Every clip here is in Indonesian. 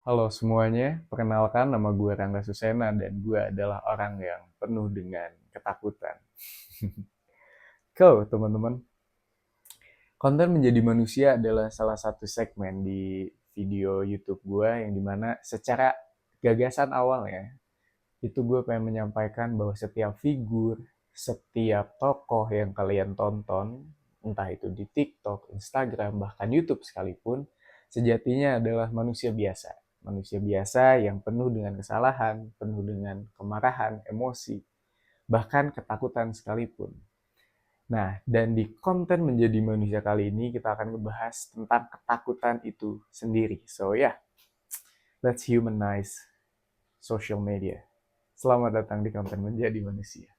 Halo semuanya, perkenalkan nama gue Rangga Susena dan gue adalah orang yang penuh dengan ketakutan. Teman-teman, konten menjadi manusia adalah salah satu segmen di video YouTube gue yang dimana secara gagasan awalnya itu gue pengen menyampaikan bahwa setiap figur, setiap tokoh yang kalian tonton, entah itu di TikTok, Instagram, bahkan YouTube sekalipun, sejatinya adalah manusia biasa. Manusia biasa yang penuh dengan kesalahan, penuh dengan kemarahan, emosi, bahkan ketakutan sekalipun. Nah, dan di konten menjadi manusia kali ini kita akan membahas tentang ketakutan itu sendiri. So yeah, let's humanize social media. Selamat datang di konten menjadi manusia.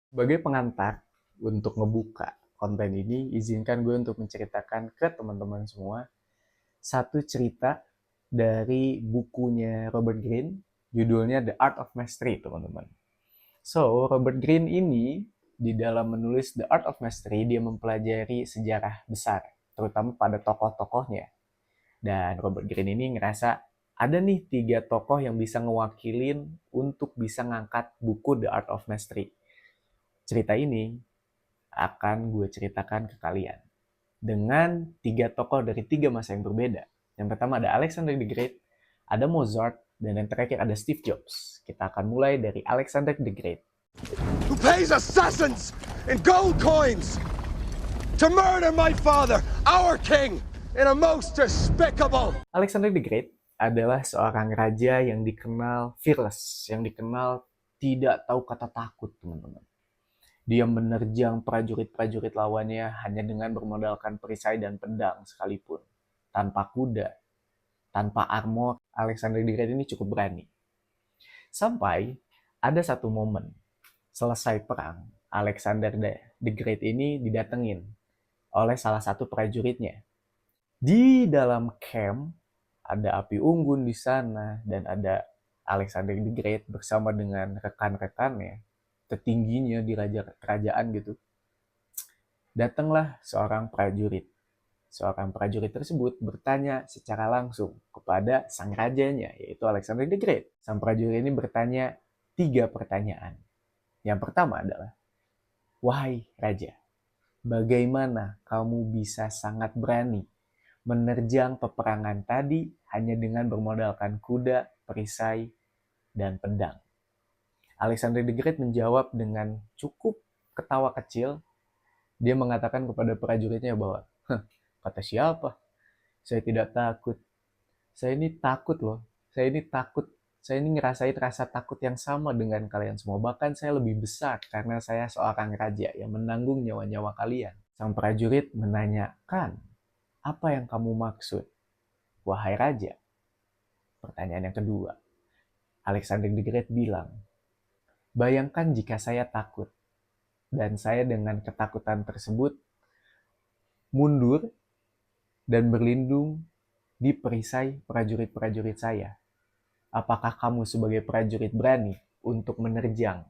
Sebagai pengantar untuk ngebuka konten ini, izinkan gue untuk menceritakan ke teman-teman semua satu cerita dari bukunya Robert Greene, judulnya The Art of Mastery, teman-teman. So, Robert Greene ini di dalam menulis The Art of Mastery, dia mempelajari sejarah besar, terutama pada tokoh-tokohnya. Dan Robert Greene ini ngerasa ada nih 3 tokoh yang bisa ngewakilin untuk bisa ngangkat buku The Art of Mastery. Cerita ini akan gue ceritakan ke kalian dengan 3 tokoh dari 3 masa yang berbeda. Yang pertama ada Alexander the Great, ada Mozart, dan yang terakhir ada Steve Jobs. Kita akan mulai dari Alexander the Great. Who pays assassins in gold coins to murder my father, our king, in a most despicable... Alexander the Great adalah seorang raja yang dikenal fearless, yang dikenal tidak tahu kata takut, teman-teman. Dia menerjang prajurit-prajurit lawannya hanya dengan bermodalkan perisai dan pedang sekalipun. Tanpa kuda, tanpa armor, Alexander the Great ini cukup berani. Sampai ada satu momen, selesai perang, Alexander the Great ini didatengin oleh salah satu prajuritnya. Di dalam camp, ada api unggun di sana, dan ada Alexander the Great bersama dengan rekan-rekannya, tertingginya di kerajaan gitu. Datanglah seorang prajurit. Seorang prajurit tersebut bertanya secara langsung kepada sang rajanya, yaitu Alexander the Great. Sang prajurit ini bertanya 3 pertanyaan. Yang pertama adalah, "Wahai raja, bagaimana kamu bisa sangat berani menerjang peperangan tadi hanya dengan bermodalkan kuda, perisai, dan pedang?" Alexander the Great menjawab dengan cukup ketawa kecil. Dia mengatakan kepada prajuritnya bahwa, kata siapa? Saya tidak takut. Saya ini takut loh. Saya ini takut. Saya ini ngerasain rasa takut yang sama dengan kalian semua. Bahkan saya lebih besar karena saya seorang raja yang menanggung nyawa-nyawa kalian. Sang prajurit menanyakan, apa yang kamu maksud, wahai raja? Pertanyaan yang kedua. Alexander the Great bilang, bayangkan jika saya takut dan saya dengan ketakutan tersebut mundur dan berlindung di perisai prajurit-prajurit saya. Apakah kamu sebagai prajurit berani untuk menerjang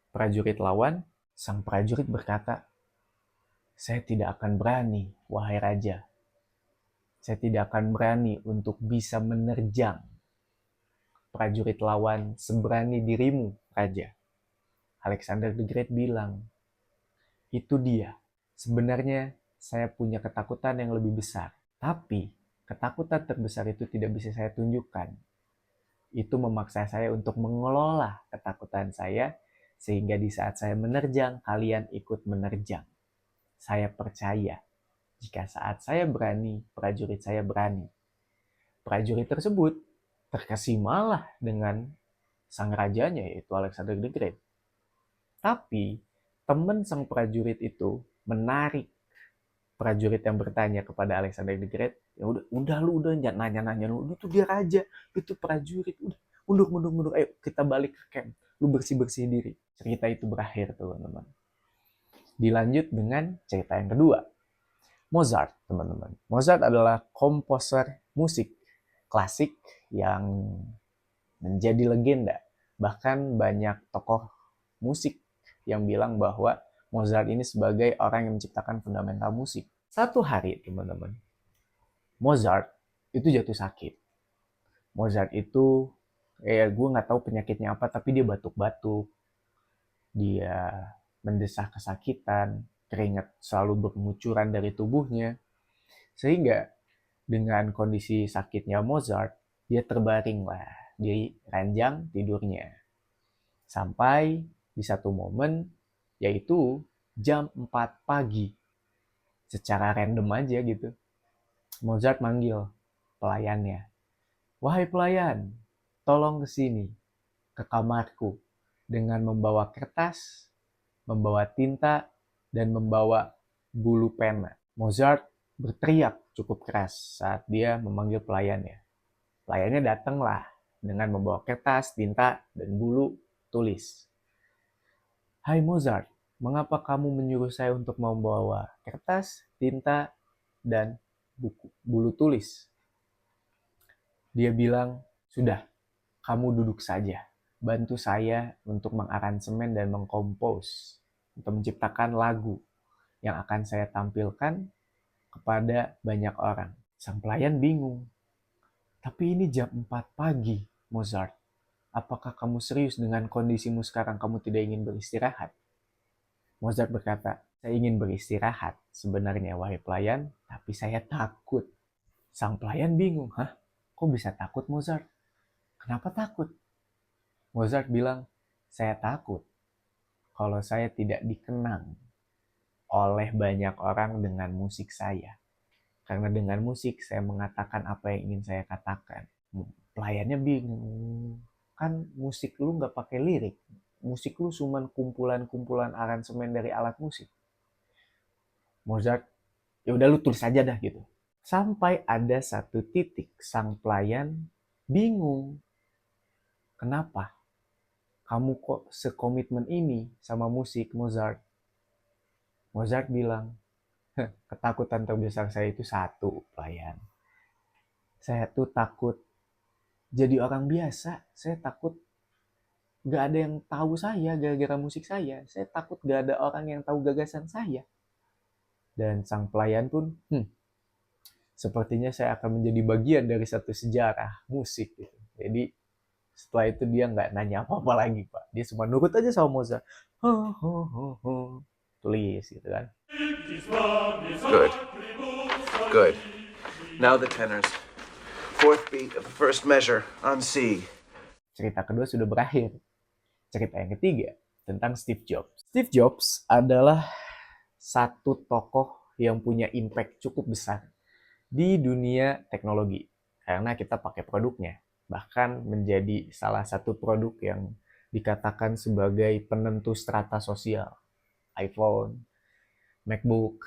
prajurit lawan? Sang prajurit berkata, saya tidak akan berani, wahai raja. Saya tidak akan berani untuk bisa menerjang prajurit lawan seberani dirimu, raja. Alexander the Great bilang, itu dia. Sebenarnya saya punya ketakutan yang lebih besar. Tapi ketakutan terbesar itu tidak bisa saya tunjukkan. Itu memaksa saya untuk mengelola ketakutan saya, sehingga di saat saya menerjang, kalian ikut menerjang. Saya percaya, jika saat saya berani, prajurit saya berani. Prajurit tersebut terkesimalah dengan sang rajanya, yaitu Alexander the Great. Tapi, teman sang prajurit itu menarik prajurit yang bertanya kepada Alexander the Great, ya udah lu udah nanya-nanya lu tuh dia raja, itu prajurit, udah mundur, ayo kita balik ke camp, lu bersih diri. Cerita itu berakhir, teman-teman. Dilanjut dengan cerita yang kedua, Mozart, teman-teman. Mozart adalah komposer musik klasik yang menjadi legenda. Bahkan banyak tokoh musik yang bilang bahwa Mozart ini sebagai orang yang menciptakan fundamental musik. Satu hari, teman-teman, Mozart itu jatuh sakit. Mozart itu, gue nggak tahu penyakitnya apa, tapi dia batuk-batuk, dia mendesah kesakitan, keringat selalu bermucuran dari tubuhnya, sehingga dengan kondisi sakitnya Mozart, dia terbaring lah di ranjang tidurnya. Sampai di satu momen, yaitu jam 4 pagi. Secara random aja gitu. Mozart manggil pelayannya. Wahai pelayan, tolong kesini, ke kamarku, dengan membawa kertas, membawa tinta, dan membawa bulu pena. Mozart berteriak cukup keras saat dia memanggil pelayannya. Pelayannya datanglah dengan membawa kertas, tinta, dan bulu tulis. Hai Mozart, mengapa kamu menyuruh saya untuk membawa kertas, tinta, dan bulu tulis? Dia bilang, sudah, kamu duduk saja. Bantu saya untuk mengaransemen dan mengkompos, untuk menciptakan lagu yang akan saya tampilkan kepada banyak orang. Sang pelayan bingung. Tapi ini jam 4 pagi, Mozart. Apakah kamu serius dengan kondisimu sekarang kamu tidak ingin beristirahat? Mozart berkata, saya ingin beristirahat sebenarnya wahai pelayan, tapi saya takut. Sang pelayan bingung, hah? Kok bisa takut Mozart? Kenapa takut? Mozart bilang, saya takut kalau saya tidak dikenang oleh banyak orang dengan musik saya. Karena dengan musik saya mengatakan apa yang ingin saya katakan. Pelayannya bingung. Kan musik lu nggak pakai lirik. Musik lu cuma kumpulan-kumpulan aransemen dari alat musik. Mozart, ya udah lu tulis aja dah gitu. Sampai ada satu titik sang pelayan bingung. Kenapa? Kamu kok sekomitmen ini sama musik, Mozart? Mozart bilang, ketakutan terbesar saya itu satu, pelayan. Saya tuh takut jadi orang biasa. Saya takut gak ada yang tahu saya gara-gara musik saya. Saya takut gak ada orang yang tahu gagasan saya. Dan sang pelayan pun, sepertinya saya akan menjadi bagian dari satu sejarah musik. Gitu. Jadi setelah itu dia nggak nanya apa-apa lagi, Pak. Dia cuma nurut aja sama Mozart. Tulis gitu kan. Good. Good. Now the tenors. Fourth beat of the first measure on C. Cerita kedua sudah berakhir. Cerita yang ketiga tentang Steve Jobs. Steve Jobs adalah satu tokoh yang punya impact cukup besar di dunia teknologi. Karena kita pakai produknya. Bahkan menjadi salah satu produk yang dikatakan sebagai penentu strata sosial. iPhone, MacBook,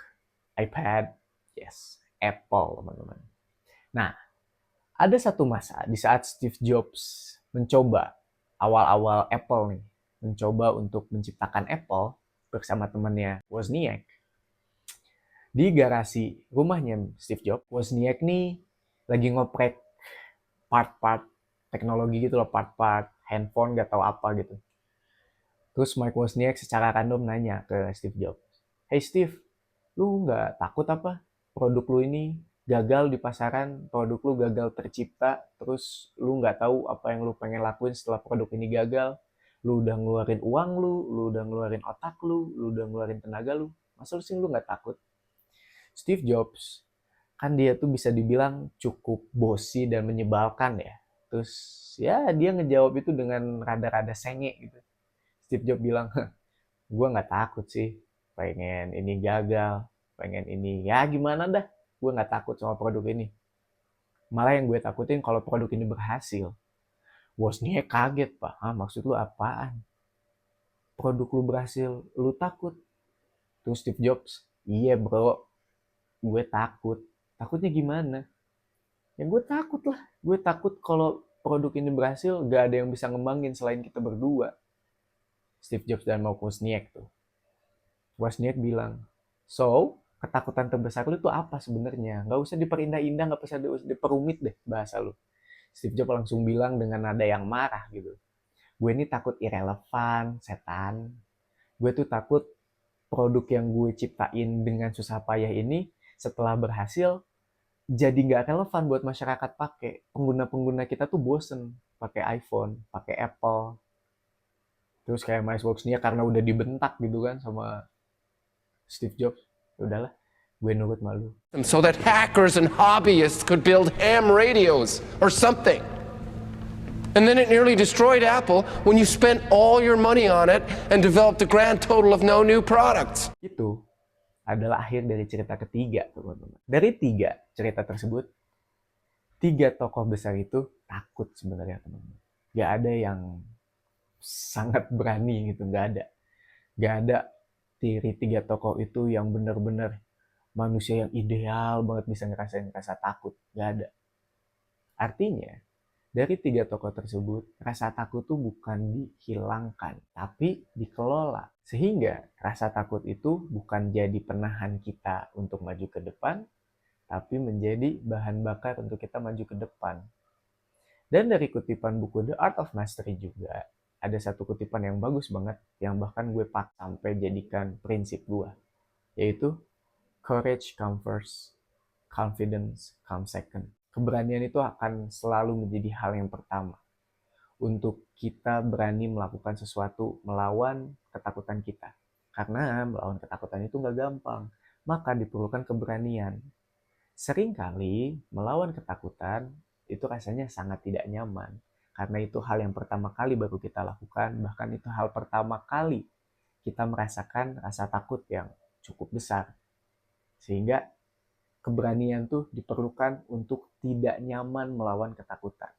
iPad, yes, Apple, teman-teman. Nah, ada satu masa di saat Steve Jobs mencoba, awal-awal Apple nih, mencoba untuk menciptakan Apple bersama temannya Wozniak. Di garasi rumahnya Steve Jobs, Wozniak nih lagi ngoprek part-part teknologi gitu loh, part-part handphone gak tahu apa gitu. Terus Mike Wozniak secara random nanya ke Steve Jobs, hey Steve, lu gak takut apa produk lu ini gagal di pasaran, produk lu gagal tercipta, terus lu gak tahu apa yang lu pengen lakuin setelah produk ini gagal, lu udah ngeluarin uang lu udah ngeluarin otak lu udah ngeluarin tenaga lu, masa sih lu gak takut? Steve Jobs kan dia tuh bisa dibilang cukup bossy dan menyebalkan ya. Terus ya dia ngejawab itu dengan rada-rada sengek gitu. Steve Jobs bilang, gue gak takut sih, pengen ini gagal, pengen ini, ya gimana dah, gue gak takut sama produk ini. Malah yang gue takutin kalau produk ini berhasil. Wozniak kaget, Pak, maksud lu apaan? Produk lu berhasil, lu takut? Terus Steve Jobs, iya bro, gue takut. Takutnya gimana? Ya gue takut lah. Gue takut kalau produk ini berhasil, gak ada yang bisa ngembangin selain kita berdua. Steve Jobs dan Mark Wozniak tuh. Wozniak bilang, so, ketakutan terbesar lu tuh apa sebenarnya? Gak usah diperindah-indah, gak usah diperumit deh bahasa lu. Steve Jobs langsung bilang dengan nada yang marah gitu. Gue ini takut irrelevan, setan. Gue tuh takut produk yang gue ciptain dengan susah payah ini setelah berhasil jadi nggak relevan buat masyarakat pakai. Pengguna-pengguna kita tuh bosen pakai iPhone, pakai Apple. Terus kayak Matchbox nya karena udah dibentak gitu kan sama Steve Jobs. Ya udahlah, gue nurut malu. So that hackers and hobbyists could build ham radios or something. And then it nearly destroyed Apple when you spent all your money on it and developed a grand total of no new products. Itu adalah akhir dari cerita ketiga, teman-teman. Dari 3 cerita tersebut, 3 tokoh besar itu takut sebenarnya, teman-teman. Gak ada yang sangat berani gitu, gak ada. Gak ada dari 3 tokoh itu yang benar-benar manusia yang ideal banget bisa ngerasain rasa takut. Gak ada. Artinya, dari 3 tokoh tersebut, rasa takut tuh bukan dihilangkan, tapi dikelola. Sehingga rasa takut itu bukan jadi penahan kita untuk maju ke depan, tapi menjadi bahan bakar untuk kita maju ke depan. Dan dari kutipan buku The Art of Mastery juga, ada satu kutipan yang bagus banget, yang bahkan gue pakai sampai jadikan prinsip gue, yaitu courage comes first, confidence comes second. Keberanian itu akan selalu menjadi hal yang pertama. Untuk kita berani melakukan sesuatu melawan ketakutan kita. Karena melawan ketakutan itu nggak gampang. Maka diperlukan keberanian. Seringkali melawan ketakutan itu rasanya sangat tidak nyaman. Karena itu hal yang pertama kali baru kita lakukan. Bahkan itu hal pertama kali kita merasakan rasa takut yang cukup besar. Sehingga keberanian tuh diperlukan untuk tidak nyaman melawan ketakutan.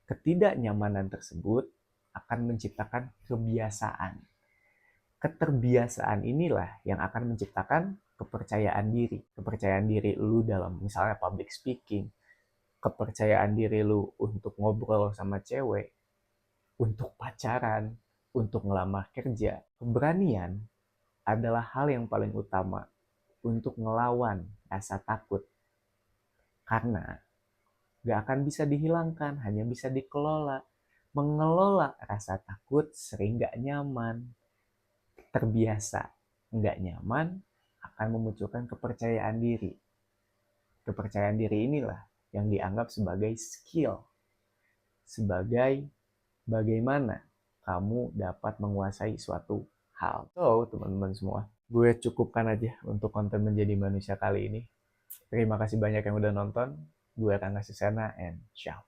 Ketidaknyamanan tersebut akan menciptakan kebiasaan. Keterbiasaan inilah yang akan menciptakan kepercayaan diri. Kepercayaan diri lu dalam misalnya public speaking, kepercayaan diri lu untuk ngobrol sama cewek, untuk pacaran, untuk ngelamar kerja. Keberanian adalah hal yang paling utama untuk ngelawan rasa takut. Karena gak akan bisa dihilangkan, hanya bisa dikelola. Mengelola rasa takut sering gak nyaman. Terbiasa gak nyaman akan memunculkan kepercayaan diri. Kepercayaan diri inilah yang dianggap sebagai skill. Sebagai bagaimana kamu dapat menguasai suatu hal. So, teman-teman semua, gue cukupkan aja untuk konten menjadi manusia kali ini. Terima kasih banyak yang udah nonton. Gue Rangga Susana and ciao.